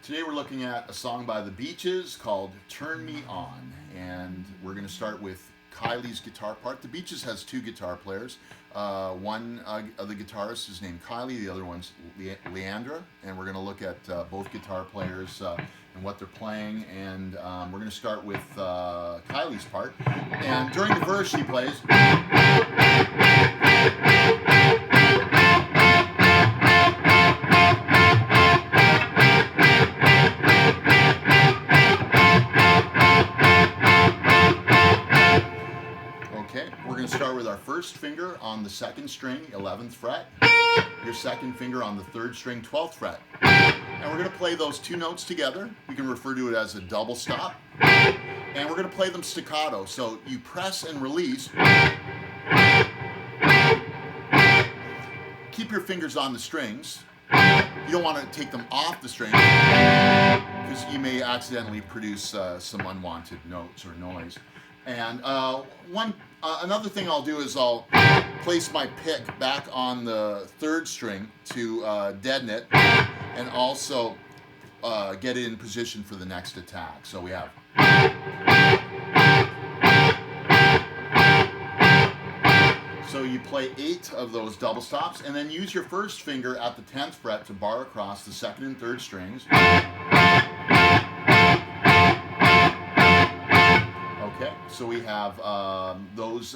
Today we're looking at a song by the Beaches called Turn Me On, and we're going to start with Kylie's guitar part. The Beaches has two guitar players. One of the guitarists is named Kylie, the other one's Leandra, and we're going to look at both guitar players and what they're playing, and we're going to start with Kylie's part. And during the verse she plays... Okay, we're going to start with our first finger on the second string, 11th fret, your second finger on the third string, 12th fret. And we're going to play those two notes together. We can refer to it as a double stop. And we're going to play them staccato. So you press and release. Keep your fingers on the strings. You don't want to take them off the string because you may accidentally produce some unwanted notes or noise. And another thing I'll do is I'll place my pick back on the third string to deaden it, and also get it in position for the next attack. So we have. So you play 8 of those double stops, and then use your first finger at the 10th fret to bar across the second and third strings. Okay, so we have those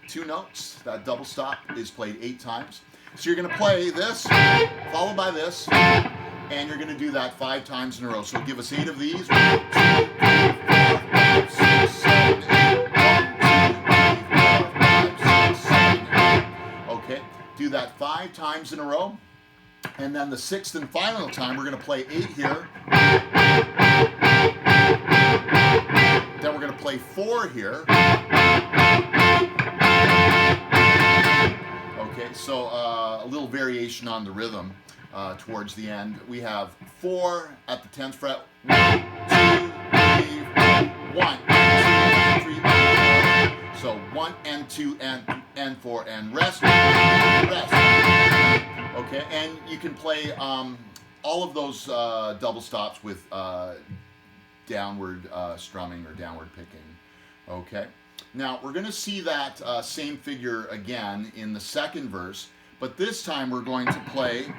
two notes. That double stop is played 8 times. So you're going to play this, followed by this, and you're going to do that 5 times in a row. So give us 8 of these. 1, 2, 3, 4, 5, 6, 7, 8. 1, 2, 3, 4, 5, 6, 7, 8. Okay, do that 5 times in a row. And then the 6th and final time, we're going to play 8 here. Then we're going to play 4 here. Okay, so a little variation on the rhythm towards the end. We have 4 at the 10th fret. 1, 2, 3, 4. 1, 2, 3, 4. So 1 and 2 and 4 and rest. Rest. Okay, and you can play all of those double stops with downward strumming or downward picking. Okay, now we're going to see that same figure again in the second verse, but this time we're going to play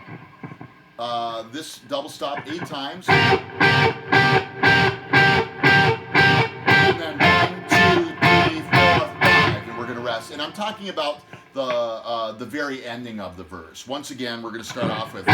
this double stop 8 times, and then 1, 2, 3, 4, 5, and we're going to rest. And I'm talking about the very ending of the verse. Once again, we're going to start off with.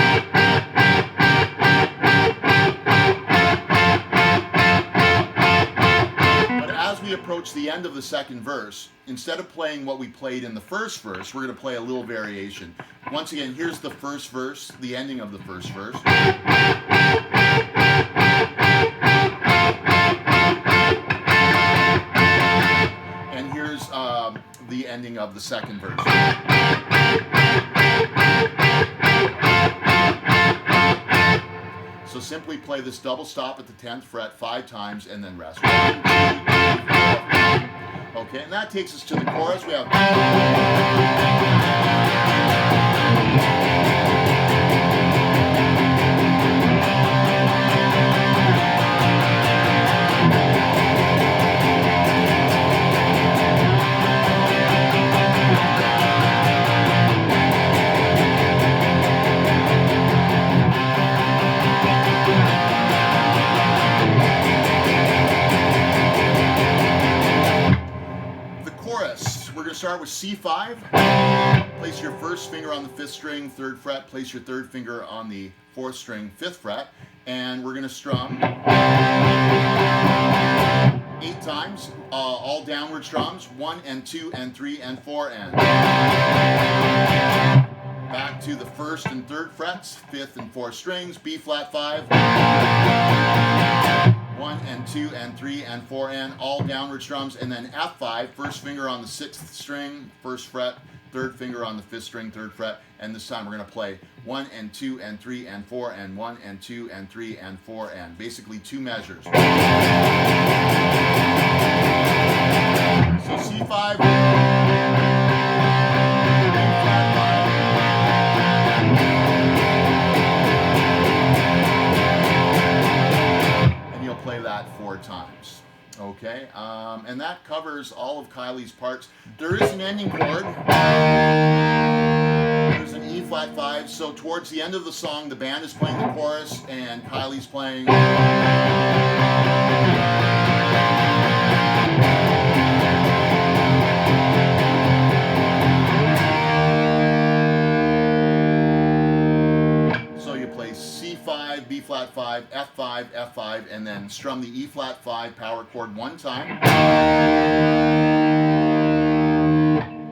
As we approach the end of the second verse, instead of playing what we played in the first verse, we're going to play a little variation. Once again, here's the first verse, the ending of the first verse. And here's the ending of the second verse. So simply play this double stop at the 10th fret 5 times and then rest. 1, 2, 3, 4, 5. Okay, and that takes us to the chorus. We have. We're going to start with C5. Place your first finger on the 5th string, 3rd fret. Place your 3rd finger on the 4th string, 5th fret. And we're going to strum 8 times, all downward strums. 1 and 2 and 3 and 4 and. Back to the 1st and 3rd frets, 5th and 4th strings, B flat 5. 1 and 2 and 3 and 4 and all downward strums, and then F5, first finger on the 6th string, 1st fret, 3rd finger on the 5th string, 3rd fret, and this time we're going to play 1 and 2 and 3 and 4 and 1 and 2 and 3 and 4 and basically 2 measures. So C5. more times. Okay, and that covers all of Kylie's parts. There is an ending chord. There's an E flat 5. So towards the end of the song, the band is playing the chorus and Kylie's playing. So you play C5, B flat 5, F5, F5, and then strum the E flat 5 power chord one time.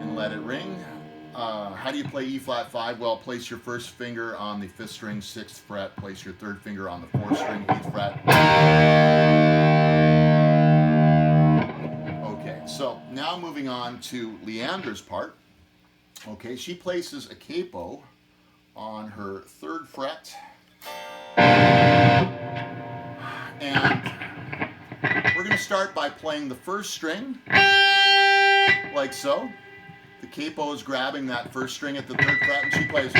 And let it ring. How do you play E flat 5? Well, place your first finger on the 5th string, 6th fret. Place your third finger on the 4th string, 8th fret. Okay, so now moving on to Leander's part. Okay, she places a capo on her 3rd fret. And we're going to start by playing the 1st string, like so. The capo is grabbing that 1st string at the 3rd fret, and she plays.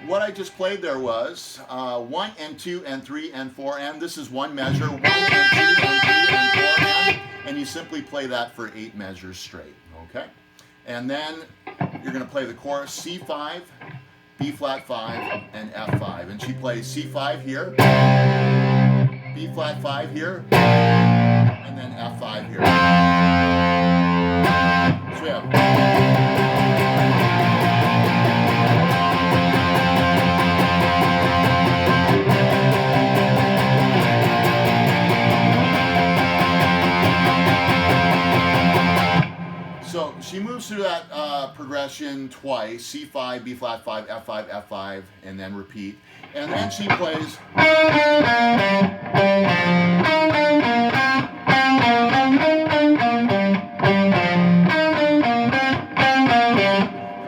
What I just played there was 1 and 2 and 3 and 4 and. This is one measure, 1 and 2 and 3 and 4 and you simply play that for 8 measures straight, okay? And then you're going to play the chorus C5, B flat 5, and F5. And she plays C5 here, B flat 5 here, and then F5 here. So we have. So she moves through that progression twice, C5, B flat 5, F5, F5, and then repeat. And then she plays.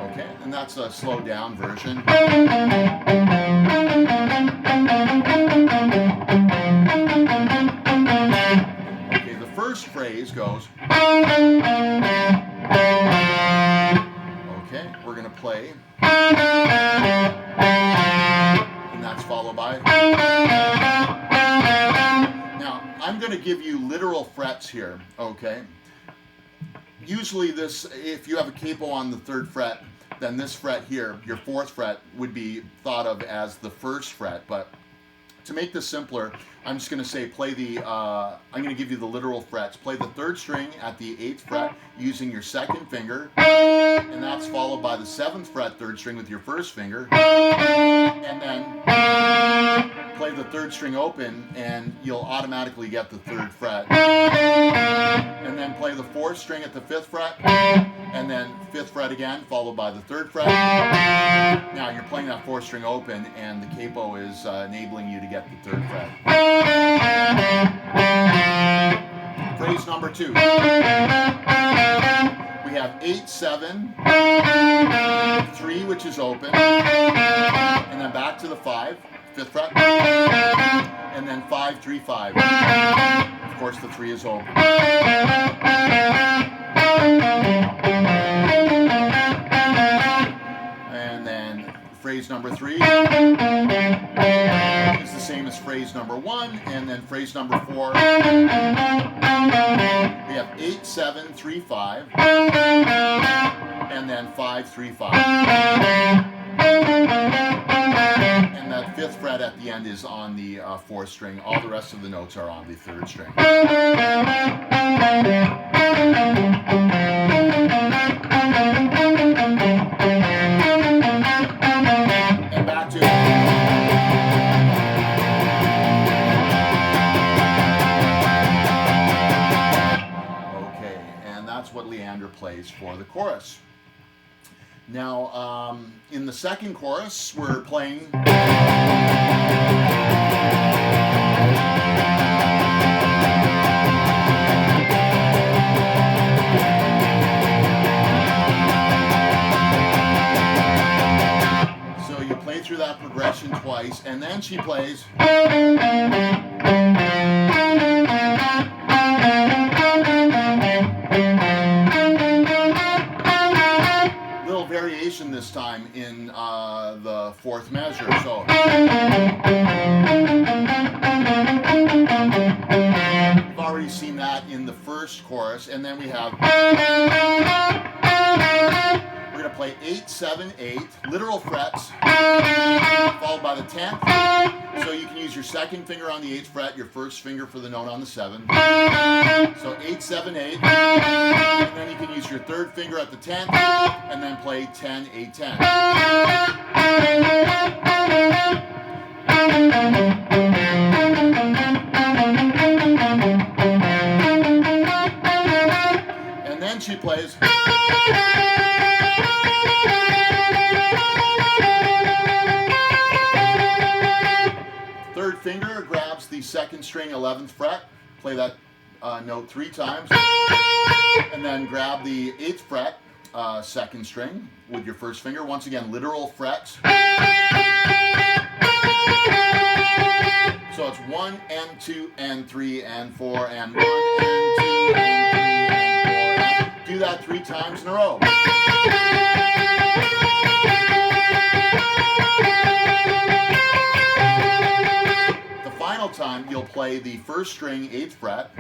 Okay, and that's a slowed down version. Okay, the first phrase goes. Okay, we're going to play, and that's followed by. Now, I'm going to give you literal frets here, okay? Usually this, if you have a capo on the 3rd fret, then this fret here, your 4th fret, would be thought of as the 1st fret, but to make this simpler, I'm just going to say play the, I'm going to give you the literal frets. Play the 3rd string at the 8th fret using your 2nd finger, and that's followed by the 7th fret 3rd string with your 1st finger, and then play the 3rd string open and you'll automatically get the 3rd fret. And then play the 4th string at the 5th fret, and then 5th fret again, followed by the 3rd fret. Now you're playing that 4th string open, and the capo is enabling you to get the 3rd fret. Phrase number 2. We have 8, 7, 3, which is open, and then back to the 5, 5th fret, and then 5, 3, 5. Of course, the 3 is open. And then phrase number 3 is the same as phrase number 1, and then phrase number 4. We have 8, 7, 3, 5, and then 5, 3, 5. And that 5th fret at the end is on the 4th string. All the rest of the notes are on the 3rd string. And back to. Okay, and that's what Leander plays for the chorus. Now, in the 2nd chorus, we're playing. So you play through that progression twice, and then she plays. first chorus, and then we have, we're going to play 8, 7, 8, literal frets, followed by the 10th. So you can use your second finger on the 8th fret, your first finger for the note on the 7th. So 8, 7, 8, and then you can use your third finger at the 10th, and then play 10, 8, 10. And then she plays. Third finger grabs the second string 11th fret, play that note 3 times, and then grab the 8th fret, second string with your first finger. Once again, literal frets. So it's 1 and 2 and 3 and 4 and 1 and 2 and 3 and 4. And do that 3 times in a row. The final time you'll play the first string 8th fret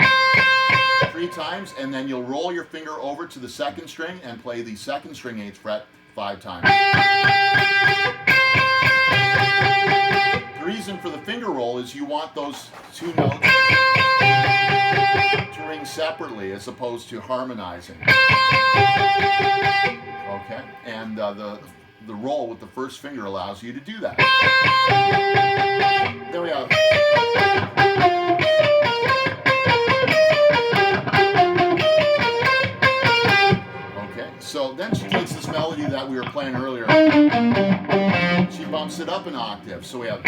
3 times, and then you'll roll your finger over to the second string and play the second string 8th fret 5 times. The reason for the finger roll is you want those 2 notes to ring separately as opposed to harmonizing. Okay, and the roll with the first finger allows you to do that. There we have. Okay, so then she takes this melody that we were playing earlier. She bumps it up an octave. So we have.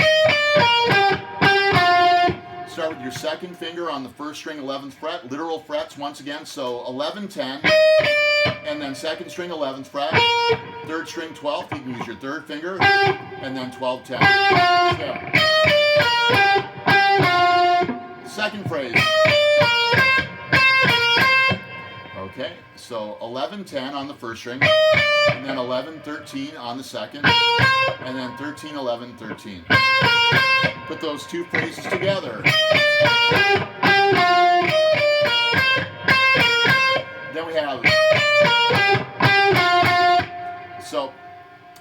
Start with your second finger on the first string 11th fret, literal frets once again. So 11, 10, and then second string 11th fret, third string 12th. You can use your third finger, and then 12, 10. Yeah. Second phrase. Okay, so 11, 10 on the first string, and then 11, 13 on the second, and then 13, 11, 13. Put those 2 phrases together. Then we have, so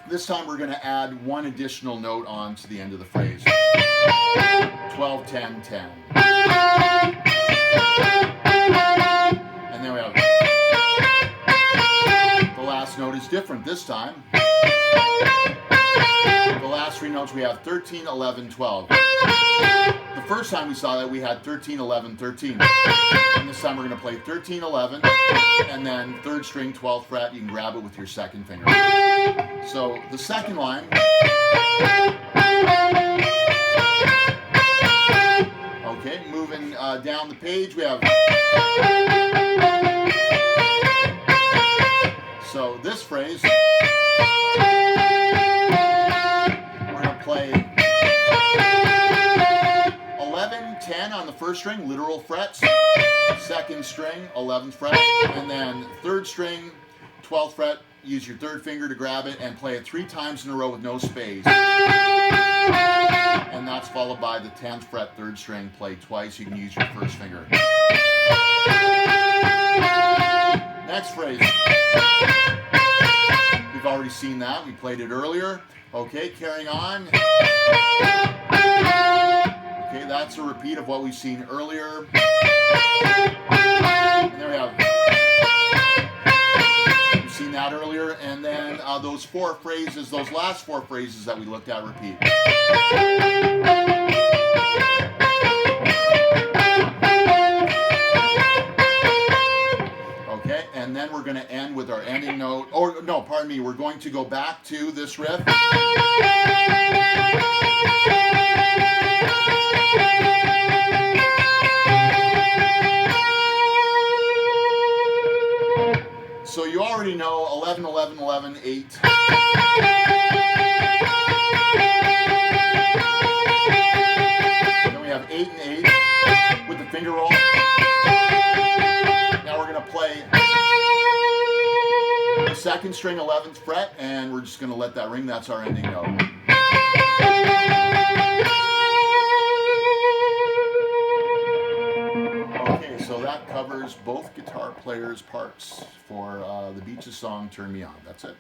this time we're going to add 1 additional note on to the end of the phrase. 12, 10, 10. And then we have, the last note is different this time. The last 3 notes we have 13, 11, 12. The first time we saw that we had 13, 11, 13. And this time we're going to play 13, 11, and then third string 12th fret. You can grab it with your second finger. So the second line. Okay, moving down the page we have. So this phrase. Play 11, 10 on the first string, literal frets, second string, 11th fret, and then third string, 12th fret, use your third finger to grab it and play it 3 times in a row with no space. And that's followed by the 10th fret, third string, play twice. You can use your first finger. Next phrase. We've already seen that. We played it earlier. Okay, carrying on. Okay, that's a repeat of what we've seen earlier. And there we have. We've seen that earlier. And then those 4 phrases, those last 4 phrases that we looked at, repeat. Okay, and then we're going to end with our ending note. Or, no, pardon me, we're going to go back to this riff. So you already know 11, 11, 11, 8. Then we have 8 and 8 with the finger roll. Now we're going to play the second string 11th fret, and we're just going to let that ring. That's our ending note. Okay, So that covers both guitar players' parts for the Beaches song "Turn Me On." That's it.